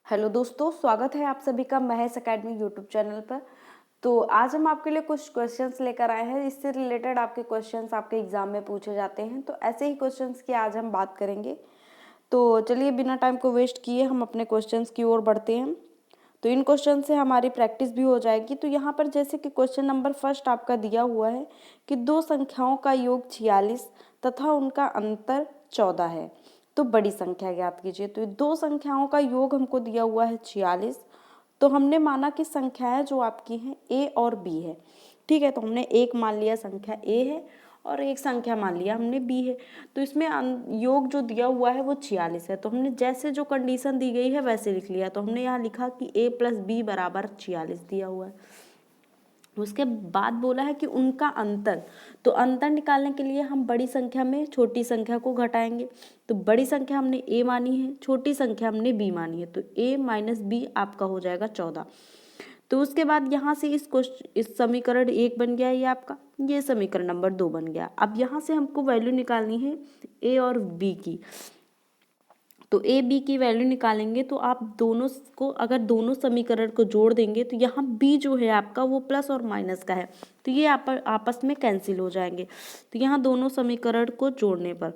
Hello दोस्तों, स्वागत है आप सभी का महेश एकेडमी यूट्यूब चैनल पर। तो आज हम आपके लिए कुछ क्वेश्चंस लेकर आए हैं। इससे रिलेटेड आपके क्वेश्चंस आपके एग्जाम में पूछे जाते हैं, तो ऐसे ही क्वेश्चंस की आज हम बात करेंगे। तो चलिए बिना टाइम को वेस्ट किए हम अपने क्वेश्चंस की ओर बढ़ते हैं। तो इन क्वेश्चन से हमारी प्रैक्टिस भी हो जाएगी। तो यहाँ पर जैसे कि क्वेश्चन नंबर फर्स्ट आपका दिया हुआ है कि दो संख्याओं का योग 46 तथा उनका अंतर 14 है, तो बड़ी संख्या ज्ञात कीजिए। तो दो संख्याओं का योग हमको दिया हुआ है 46। तो हमने माना कि संख्याएं जो आपकी हैं ए और बी है, ठीक है। तो हमने एक मान लिया संख्या ए है और एक संख्या मान लिया हमने बी है। तो इसमें योग जो दिया हुआ है वो 46 है। तो हमने जैसे जो कंडीशन दी गई है वैसे लिख लिया। तो हमने यहाँ लिखा कि a + b = 46 दिया हुआ है। उसके बाद बोला है कि उनका अंतर, तो अंतर निकालने के लिए हम बड़ी संख्या में छोटी संख्या को घटाएंगे। तो बड़ी संख्या हमने a मानी है, छोटी संख्या हमने b मानी है। तो a - b आपका हो जाएगा 14। तो उसके बाद यहाँ से इस समीकरण 1 बन गया, ये आपका ये समीकरण नंबर 2 बन गया। अब यहाँ से हमको वैल्यू निकालनी है a और b की। तो ए बी की वैल्यू निकालेंगे तो आप दोनों को अगर दोनों समीकरण को जोड़ देंगे तो यहाँ बी जो है आपका वो प्लस और माइनस का है, तो ये आपस में कैंसिल हो जाएंगे। तो यहाँ दोनों समीकरण को जोड़ने पर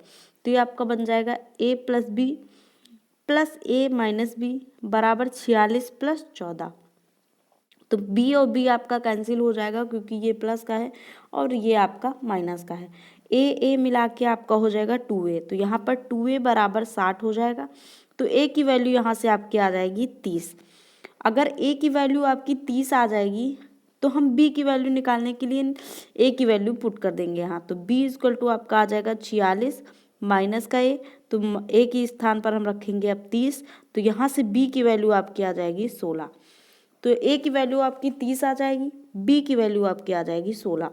तो ये आपका बन जाएगा a + b + a - b = 46 + 14। तो b और b आपका कैंसिल हो जाएगा क्योंकि ये प्लस का है और ये आपका माइनस का है। a मिला के आपका हो जाएगा 2a। तो यहाँ पर 2a = 60 हो जाएगा। तो a की वैल्यू यहाँ से आपकी आ जाएगी 30। अगर a की वैल्यू आपकी 30 आ जाएगी तो हम b की वैल्यू निकालने के लिए a की वैल्यू पुट कर देंगे यहाँ। तो b = आपका आ जाएगा 46 माइनस का a। तो a की स्थान पर हम रखेंगे अब 30। तो यहाँ से b की वैल्यू आपकी आ जाएगी 16। तो a की वैल्यू आपकी 30 आ जाएगी, b की वैल्यू आपकी आ जाएगी 16।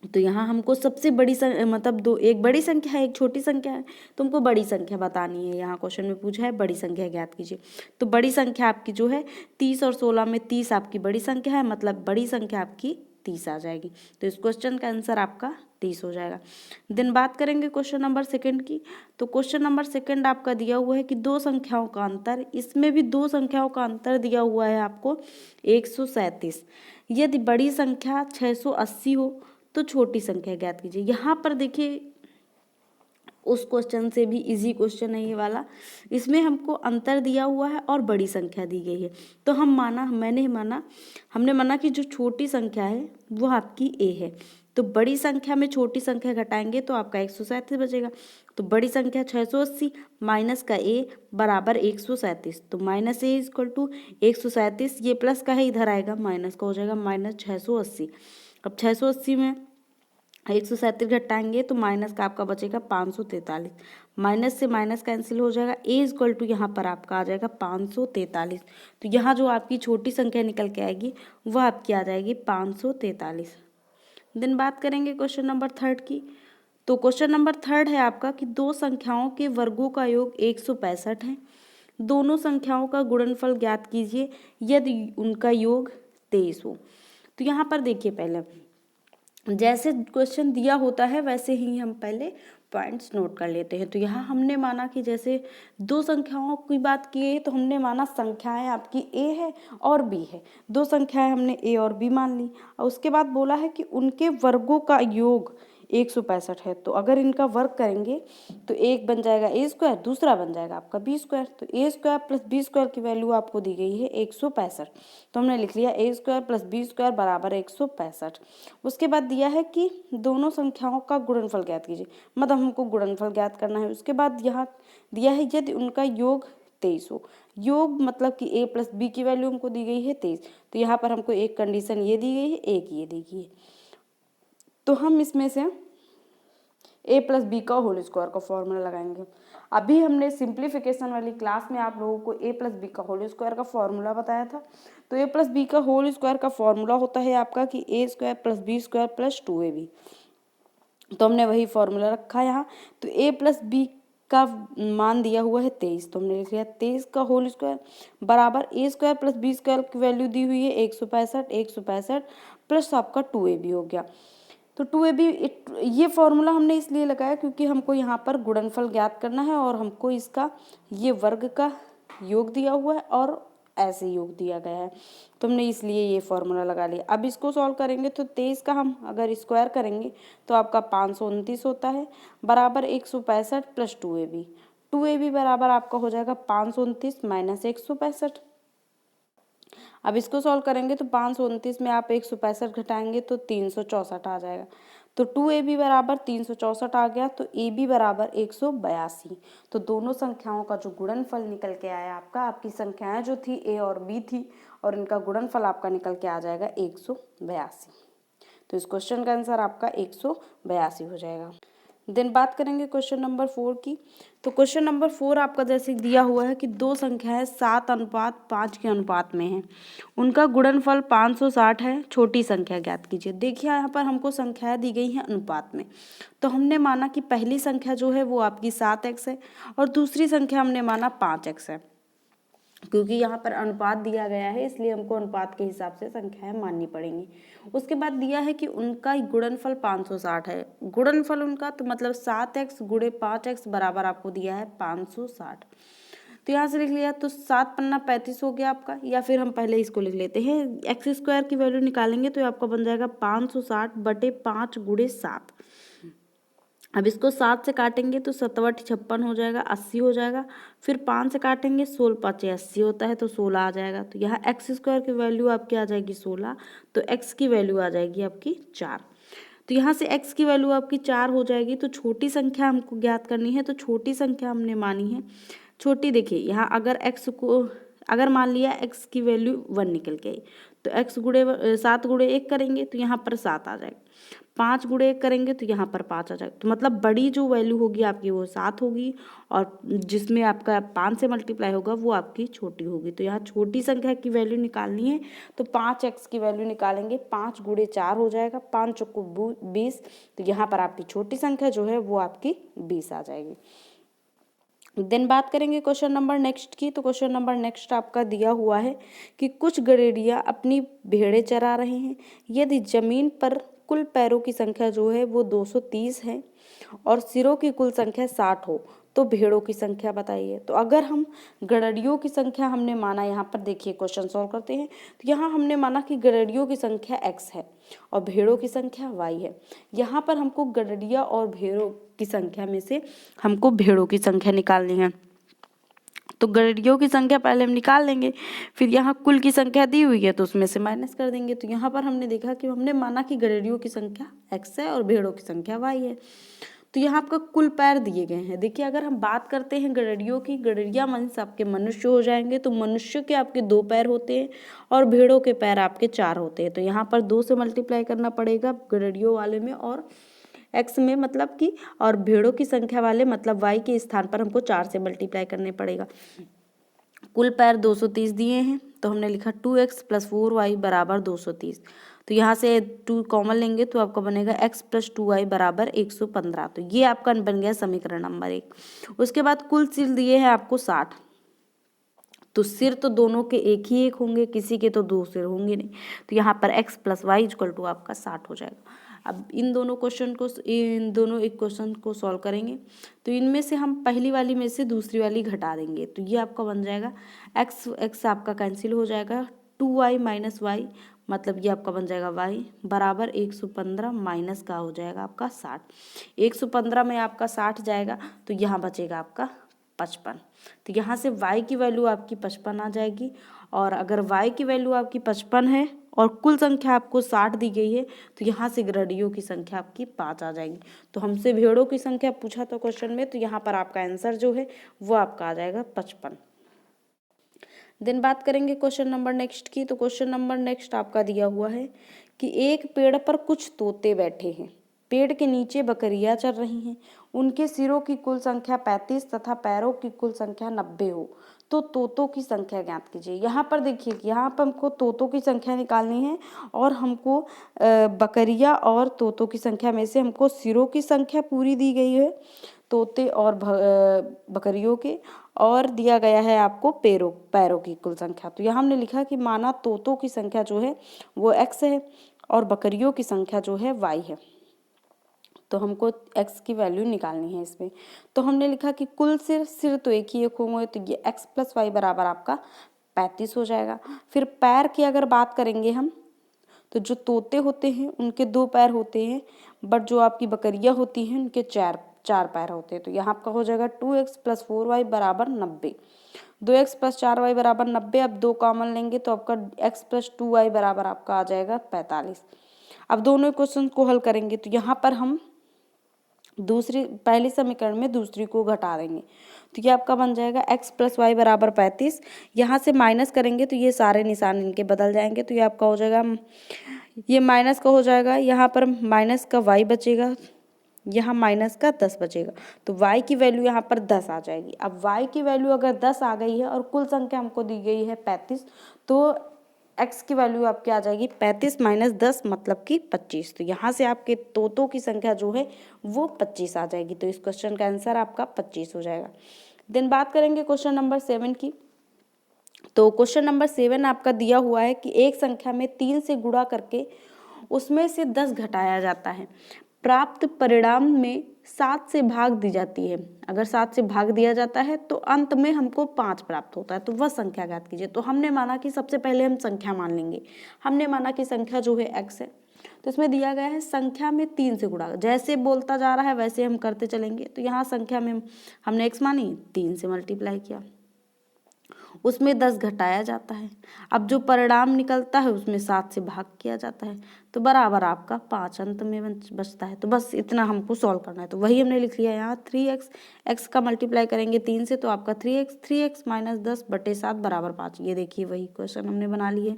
तो यहाँ हमको सबसे बड़ी मतलब एक बड़ी संख्या है एक छोटी संख्या है, तो हमको बड़ी संख्या बतानी है। यहाँ क्वेश्चन में पूछा है बड़ी संख्या ज्ञात कीजिए। तो बड़ी संख्या आपकी जो है 30 और 16 में 30 आपकी बड़ी संख्या है, मतलब बड़ी संख्या आपकी 30 आ जाएगी। तो इस क्वेश्चन का आंसर आपका 30 हो जाएगा। देन बात करेंगे क्वेश्चन नंबर सेकंड की। तो क्वेश्चन नंबर सेकंड आपका दिया हुआ है कि दो संख्याओं का अंतर, इसमें भी दो संख्याओं का अंतर दिया हुआ है आपको 137। यदि बड़ी संख्या 680 हो तो छोटी संख्या ज्ञात कीजिए। यहाँ पर देखिए उस क्वेश्चन से भी इजी क्वेश्चन है ये वाला। इसमें हमको अंतर दिया हुआ है और बड़ी संख्या दी गई है। तो हमने माना कि जो छोटी संख्या है वो आपकी a है। तो बड़ी संख्या में छोटी संख्या घटाएंगे तो आपका 137 बचेगा। तो बड़ी संख्या 680 माइनस का a = 137। तो -a = 137, ये प्लस का है इधर आएगा माइनस का हो जाएगा -680। अब 680 में 137 घटाएंगे तो माइनस का आपका बचेगा 543। माइनस से माइनस कैंसिल हो जाएगा। a = यहाँ पर आपका आ जाएगा 543। तो यहाँ जो आपकी छोटी संख्या निकल के आएगी वह आपकी आ जाएगी 543। देन बात करेंगे क्वेश्चन नंबर थर्ड की। तो क्वेश्चन नंबर थर्ड है आपका कि दो संख्याओं के वर्गों का योग 165 है। दोनों संख्याओं का गुणनफल ज्ञात कीजिए यदि उनका योग 23 हो। तो यहाँ पर देखिए पहले जैसे क्वेश्चन दिया होता है वैसे ही हम पहले पॉइंट्स नोट कर लेते हैं। तो यहाँ हमने माना कि जैसे दो संख्याओं की बात की है तो हमने माना संख्याएं आपकी a है और b है। दो संख्याएं हमने a और b मान ली और उसके बाद बोला है कि उनके वर्गों का योग 165 है। तो अगर इनका वर्ग करेंगे तो एक बन जाएगा a², दूसरा बन जाएगा आपका b²। तो a² + b² की वैल्यू आपको दी गई है 165। तो हमने लिख लिया a² + b² = 165। उसके बाद दिया है कि दोनों संख्याओं का गुणनफल ज्ञात कीजिए, मतलब हमको गुणनफल ज्ञात करना है। उसके बाद यहाँ दिया है यदि उनका योग 23 हो। योग मतलब कि a + b की वैल्यू हमको दी गई है 23। तो यहाँ पर हमको एक कंडीशन ये दी गई है, एक ये दी गई है। तो हम इसमें से a + b का होल स्क्वायर का फॉर्मूला लगाएंगे। अभी हमने सिंप्लीफिकेशन वाली क्लास में आप लोगों को a + b का होल स्क्वायर का फॉर्मूला बताया था। तो a + b का होल स्क्वायर का फॉर्मूला होता है आपका कि a² + b² + 2ab। तो हमने वही फॉर्मूला रखा यहाँ। तो a + b का मान दिया हुआ है 23। तो हमने लिख लिया 23 का होल स्क्वायर बराबर a² + b² की वैल्यू दी हुई है 165 प्लस आपका 2ab हो गया। तो 2ab ये फॉर्मूला हमने इसलिए लगाया क्योंकि हमको यहाँ पर गुणनफल ज्ञात करना है और हमको इसका ये वर्ग का योग दिया हुआ है और ऐसे योग दिया गया है, तो हमने इसलिए ये फॉर्मूला लगा लिया। अब इसको सॉल्व करेंगे तो 23 का हम अगर स्क्वायर करेंगे तो आपका 529 होता है बराबर 165 प्लस 2ab। 2ab बराबर आपका हो जाएगा 529 माइनस 165। अब इसको सॉल्व करेंगे तो 529 में आप 165 घटाएंगे तो 364 आ जाएगा। तो 2ab बराबर 364 आ गया, तो ab बराबर 182। तो दोनों संख्याओं का जो गुणनफल निकल के आया आपका, आपकी संख्याएं जो थी a और b थी और इनका गुणनफल आपका निकल के आ जाएगा 182। तो इस क्वेश्चन का आंसर आपका 182 हो जाएगा। देन बात करेंगे क्वेश्चन नंबर 4 की। तो क्वेश्चन नंबर 4 आपका जैसे दिया हुआ है कि दो संख्याएं 7:5 के अनुपात में हैं, उनका गुणनफल 560 है, छोटी संख्या ज्ञात कीजिए। देखिए यहाँ पर हमको संख्याएं दी गई हैं अनुपात में, तो हमने माना कि पहली संख्या जो है वो आपकी 7x है और दूसरी संख्या हमने माना 5x है। क्योंकि यहाँ पर अनुपात दिया गया है इसलिए हमको अनुपात के हिसाब से संख्याएं माननी पड़ेंगी। उसके बाद दिया है कि उनका गुणनफल 560 है, गुणनफल उनका तो मतलब 7x गुणे 5x बराबर आपको दिया है 560। तो यहाँ से लिख लिया, तो 7 पन्ना 35 हो गया आपका, या फिर हम पहले इसको लिख लेते हैं, एक्स स्क्वायर की वैल्यू निकालेंगे तो आपका बन जाएगा 560 बटे 5 गुणे 7। अब इसको 7 से काटेंगे तो 7 56 हो जाएगा, 80 हो जाएगा। फिर 5 से काटेंगे 16 5 80 होता है, तो 16 आ जाएगा। तो यहाँ एक्स स्क्वायर की वैल्यू आपकी आ जाएगी 16, तो एक्स की वैल्यू आ जाएगी आपकी 4। तो यहाँ से x की वैल्यू आपकी 4 हो जाएगी। तो छोटी संख्या हमको ज्ञात करनी है, तो छोटी संख्या हमने मानी है छोटी। देखिए यहाँ अगर x को अगर मान लिया x की वैल्यू 1 निकल के आई, तो x गुणे 7 गुणे 1 करेंगे तो यहाँ पर 7 आ जाएगा, 5 गुणे 1 करेंगे तो यहाँ पर 5 आ जाएगा। तो मतलब बड़ी जो वैल्यू होगी आपकी वो 7 होगी और जिसमें आपका 5 से मल्टीप्लाई होगा वो आपकी छोटी होगी। तो यहाँ छोटी संख्या की वैल्यू निकालनी है, तो 5x की वैल्यू निकालेंगे, 5 गुणे 4 हो जाएगा, 5 चौको 20। तो यहाँ पर आपकी छोटी संख्या जो है वो आपकी 20 आ जाएगी। देन बात करेंगे क्वेश्चन नंबर नेक्स्ट की। तो क्वेश्चन नंबर नेक्स्ट आपका दिया हुआ है कि कुछ गड़ेड़िया अपनी भेड़ें चरा रहे हैं। यदि जमीन पर कुल पैरों की संख्या जो है वो 230 है और सिरों की कुल संख्या 60 हो, तो भेड़ों की संख्या बताइए। तो अगर हम गड़ेड़ियों की संख्या हमने माना, यहाँ पर देखिए क्वेश्चन सॉल्व करते हैं, तो यहाँ हमने माना कि गड़ेड़ियों की संख्या x है और भेड़ों की संख्या y है। यहाँ पर हमको गड़ेड़िया और भेड़ों की संख्या में से हमको भेड़ों की संख्या निकालनी है। तो गड़ेड़ियों की संख्या पहले हम निकाल लेंगे, फिर यहाँ कुल की संख्या दी हुई है तो उसमें से माइनस कर देंगे। तो यहाँ पर हमने देखा कि हमने माना कि गड़ेड़ियों की संख्या x है और भेड़ों की संख्या y है। तो यहाँ आपका कुल पैर दिए गए हैं। देखिए अगर हम बात करते हैं गड़ेड़ियों की, गड़ेड़िया मीन्स आपके मनुष्य हो जाएंगे, तो मनुष्य के आपके 2 पैर होते हैं और भेड़ों के पैर आपके 4 होते हैं। तो यहाँ पर 2 से मल्टीप्लाई करना पड़ेगा गड़ेड़ियों वाले में और x में, मतलब कि, और भेड़ों की संख्या वाले मतलब y के स्थान पर हमको 4 से मल्टीप्लाई करने पड़ेगा। कुल पैर 230 दिए हैं, तो हमने लिखा 2x + 4y बराबर 230। तो यहाँ से 2 कॉमन लेंगे तो आपका बनेगा x + 2y बराबर 115। तो ये आपका बन गया समीकरण नंबर 1। उसके बाद कुल सिर दिए हैं आपको 60, तो सिर तो दोनों के एक ही एक होंगे, किसी के तो 2 सिर होंगे नहीं। तो यहाँ पर x + y = आपका 60 हो जाएगा। अब इन दोनों इक्वेशन को सॉल्व करेंगे, तो इनमें से हम पहली वाली में से दूसरी वाली घटा देंगे, तो ये आपका बन जाएगा x आपका कैंसिल हो जाएगा, 2y - y मतलब ये आपका बन जाएगा y बराबर 115 माइनस का हो जाएगा आपका 60। 115 में आपका 60 जाएगा तो यहाँ बचेगा आपका 55। तो यहाँ से y की वैल्यू आपकी 55 आ जाएगी। और अगर y की वैल्यू आपकी 55 है और कुल संख्या आपको 60 दी गई है, तो यहाँ से गड़ेड़ियों की संख्या आपकी 5 आ जाएगी। तो हमसे भेड़ों की संख्या पूछा था क्वेश्चन में, तो यहाँ पर आपका आंसर जो है वो आपका आ जाएगा 55। देन बात करेंगे क्वेश्चन नंबर नेक्स्ट की। तो क्वेश्चन नंबर नेक्स्ट आपका दिया हुआ है कि एक पेड़ पर कुछ तोते बैठे हैं, पेड़ के नीचे बकरियां चल रही हैं, उनके सिरों की कुल संख्या 35 तथा पैरों की कुल संख्या 90 हो, तो तोतों की संख्या ज्ञात कीजिए। यहाँ पर देखिए कि यहाँ पर हमको तोतों की संख्या निकालनी है और हमको बकरियां और तोतों की संख्या में से हमको सिरों की संख्या पूरी दी गई है तोते और बकरियों के, और दिया गया है आपको पैरों की कुल संख्या। तो यहाँ हमने लिखा कि माना तोतों की संख्या जो है वो x है और बकरियों की संख्या जो है y है। तो हमको x की वैल्यू निकालनी है इसमें। तो हमने लिखा कि कुल सिर तो एक ही एक होंगे, तो ये x + y बराबर आपका 35 हो जाएगा। फिर पैर की अगर बात करेंगे हम, तो जो तोते होते हैं उनके 2 पैर होते हैं, बट जो आपकी बकरियां होती हैं उनके 4 पैर होते हैं। तो यहाँ आपका हो जाएगा 2x + 4y बराबर 90। 2x + 4y बराबर 90। अब 2 कॉमन लेंगे तो आपका x + 2y बराबर आपका आ जाएगा 45। अब दोनों क्वेश्चन को हल करेंगे तो यहाँ पर हम पहले समीकरण में दूसरी को घटा देंगे, तो ये आपका बन जाएगा x + y बराबर 35। यहाँ से माइनस करेंगे तो ये सारे निशान इनके बदल जाएंगे, तो ये आपका हो जाएगा, ये माइनस का हो जाएगा, यहाँ पर माइनस का y बचेगा, यहाँ माइनस का 10 बचेगा, तो y की वैल्यू यहाँ पर 10 आ जाएगी। अब y की वैल्यू अगर 10 आ गई है और कुल संख्या हमको दी गई है 35, तो x की वैल्यू आपकी आ जाएगी 35 - 10 मतलब कि 25। तो यहाँ से आपके तोतों की संख्या जो है वो 25 आ जाएगी। तो इस क्वेश्चन का आंसर आपका 25 हो जाएगा। देन बात करेंगे क्वेश्चन नंबर 7 की। तो क्वेश्चन नंबर 7 आपका दिया हुआ है कि एक संख्या में 3 से गुणा करके उसमें से 10 घटाया जाता है, प्राप्त परिणाम में 7 से भाग दी जाती है। अगर 7 से भाग दिया जाता है तो अंत में हमको 5 प्राप्त होता है, तो वह संख्या ज्ञात कीजिए। तो हमने माना कि सबसे पहले हम संख्या मान लेंगे। हमने माना कि संख्या जो है x है, तो इसमें दिया गया है संख्या में 3 से गुणा, जैसे बोलता जा रहा है वैसे हम करते चलेंगे। तो यहाँ संख्या में हमने x मानी, 3 से मल्टीप्लाई किया, उसमें 10 घटाया जाता है। अब जो परिणाम निकलता है उसमें 7 से भाग किया जाता है, तो बराबर आपका 5 अंत में बचता है। तो बस इतना हमको सॉल्व करना है, तो वही हमने लिख लिया यहाँ 3x, x का मल्टीप्लाई करेंगे 3 से तो आपका 3x - 10/7 बराबर 5। ये देखिए वही क्वेश्चन हमने बना लिए।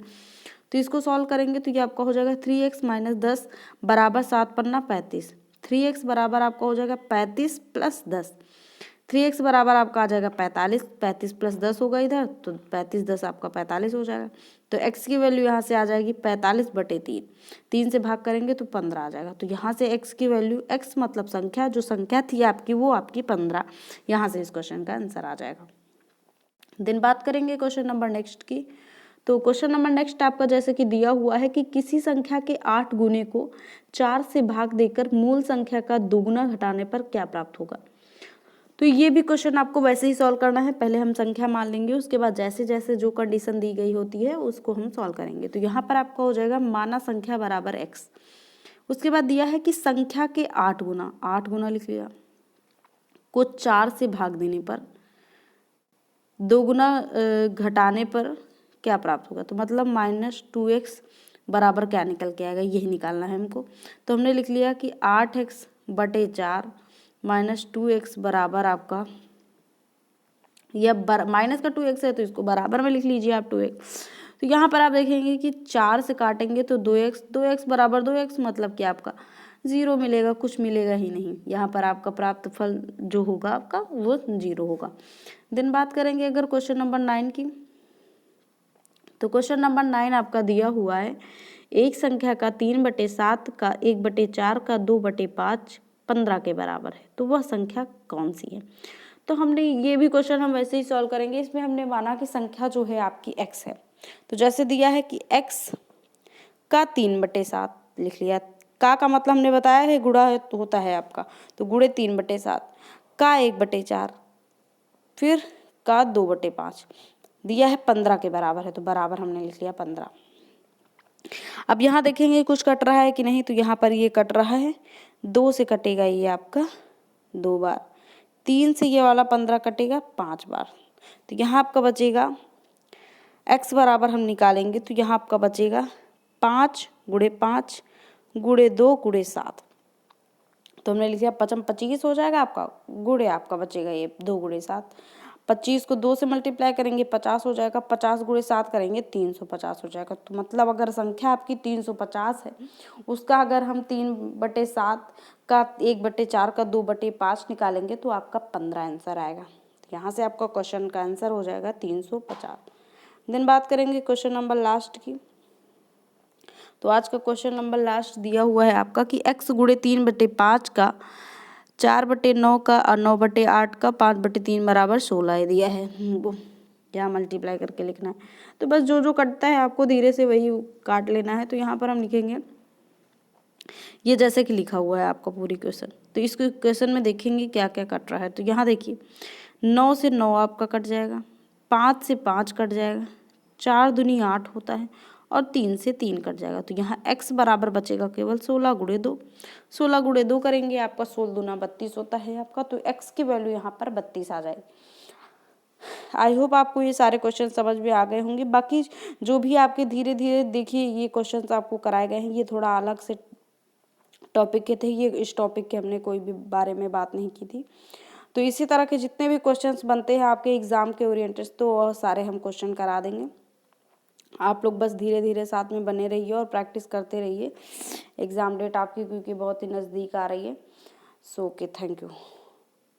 तो इसको सॉल्व करेंगे तो ये आपका हो जाएगा 3x - 10 बराबर 7 पन्ना 35। 3x बराबर आपका हो जाएगा 35 + 10। 3x बराबर आपका आ जाएगा 45, 35 + 10 होगा इधर, तो 35 10 आपका 45 हो जाएगा। तो x की वैल्यू यहाँ से आ जाएगी 45/3। 3 से भाग करेंगे तो 15 आ जाएगा। तो यहाँ से x की वैल्यू, x मतलब संख्या, जो संख्या थी आपकी वो आपकी 15, यहाँ से इस क्वेश्चन का आंसर आ जाएगा। देन बात करेंगे क्वेश्चन नंबर नेक्स्ट की। तो क्वेश्चन नंबर नेक्स्ट आपका जैसे कि दिया हुआ है कि किसी संख्या के 8 गुने को 4 से भाग देकर मूल संख्या का दोगुना घटाने पर क्या प्राप्त होगा। तो ये भी क्वेश्चन आपको वैसे ही सॉल्व करना है। पहले हम संख्या मान लेंगे, उसके बाद जैसे जैसे जो कंडीशन दी गई होती है उसको हम सॉल्व करेंगे। तो यहाँ पर आपका हो जाएगा माना संख्या बराबर x। उसके बाद दिया है कि संख्या के 8 गुना लिख लिया, को 4 से भाग देने पर, दोगुना घटाने पर क्या प्राप्त होगा। तो मतलब -2x बराबर क्या निकल के आएगा, यही निकालना है हमको। तो हमने लिख लिया कि 8x/4 -2x बराबर आपका, यह माइनस का 2x है तो इसको बराबर में लिख लीजिए आप 2x। तो यहाँ पर आप देखेंगे कि 4 से काटेंगे तो 2x बराबर 2x मतलब कि आपका 0 मिलेगा, कुछ मिलेगा ही नहीं। यहाँ पर आपका प्राप्त फल जो होगा आपका वो 0 होगा। देन बात करेंगे अगर क्वेश्चन नंबर 9 की। तो क्वेश्चन नंबर 9 आपका दिया हुआ है, एक संख्या का 3/7 का 1/4 का 2/5 15 के बराबर है, तो वह संख्या कौन सी है। तो हमने ये भी क्वेश्चन हम वैसे ही सॉल्व करेंगे। इसमें हमने माना कि संख्या जो है आपकी x है, तो जैसे दिया है कि x का 3/7 लिख लिया, का मतलब हमने बताया है गुणा होता है आपका, तो गुणे 3/7, का 1/4, फिर का 2/5 दिया है 15 के बराबर है, तो बराबर हमने लिख लिया 15। अब यहाँ देखेंगे कुछ कट रहा है कि नहीं, तो यहाँ पर ये कट रहा है, 2 से कटेगा ये आपका 2 बार, 3 से ये वाला 15 कटेगा 5 बार। तो यहाँ आपका बचेगा x बराबर हम निकालेंगे तो यहाँ आपका बचेगा 5 × 5 × 2 × 7। तो हमने लिख दिया 25 हो जाएगा आपका, गुणे आपका बचेगा ये 2 × 7। 25 को 2 से मल्टीप्लाई करेंगे 50 हो जाएगा, 50 × 7 करेंगे 350 हो जाएगा। तो मतलब अगर संख्या आपकी 350 है, उसका अगर हम 3/7 का 1/4 का 2/5 निकालेंगे तो आपका 15 आंसर आएगा। तो यहाँ से आपका क्वेश्चन का आंसर हो जाएगा 350। देन बात करेंगे क्वेश्चन नंबर लास्ट की। तो आज का क्वेश्चन नंबर लास्ट दिया हुआ है आपका कि x × 3/5 का 4/9 का और 9/8 का 5/3 बराबर 16 है दिया है। यहाँ मल्टीप्लाई करके लिखना है, तो बस जो जो कटता है आपको धीरे से वही काट लेना है। तो यहाँ पर हम लिखेंगे ये जैसे कि लिखा हुआ है आपका पूरी क्वेश्चन, तो इस क्वेश्चन में देखेंगे क्या क्या कट रहा है। तो यहाँ देखिए 9 से 9 आपका कट जाएगा, 5 से 5 कट जाएगा, 4 दूनी 8 होता है और 3 से 3 कट जाएगा। तो यहाँ x बराबर बचेगा केवल 16 गुणे 2। 16 गुणे 2 करेंगे आपका 16 दूना 32 होता है आपका, तो x की वैल्यू यहाँ पर 32 आ जाएगी। आई होप आपको ये सारे क्वेश्चन समझ में आ गए होंगे। बाकी जो भी आपके धीरे धीरे देखिए ये क्वेश्चन आपको कराए गए हैं, ये थोड़ा अलग से टॉपिक के थे, ये इस टॉपिक के हमने कोई भी बारे में बात नहीं की थी। तो इसी तरह के जितने भी क्वेश्चंस बनते हैं आपके एग्ज़ाम के ओरिएंटेड, तो वह सारे हम क्वेश्चन करा देंगे। आप लोग बस धीरे धीरे साथ में बने रहिए और प्रैक्टिस करते रहिए। एग्ज़ाम डेट आपकी क्योंकि बहुत ही नज़दीक आ रही है। So okay, thank you.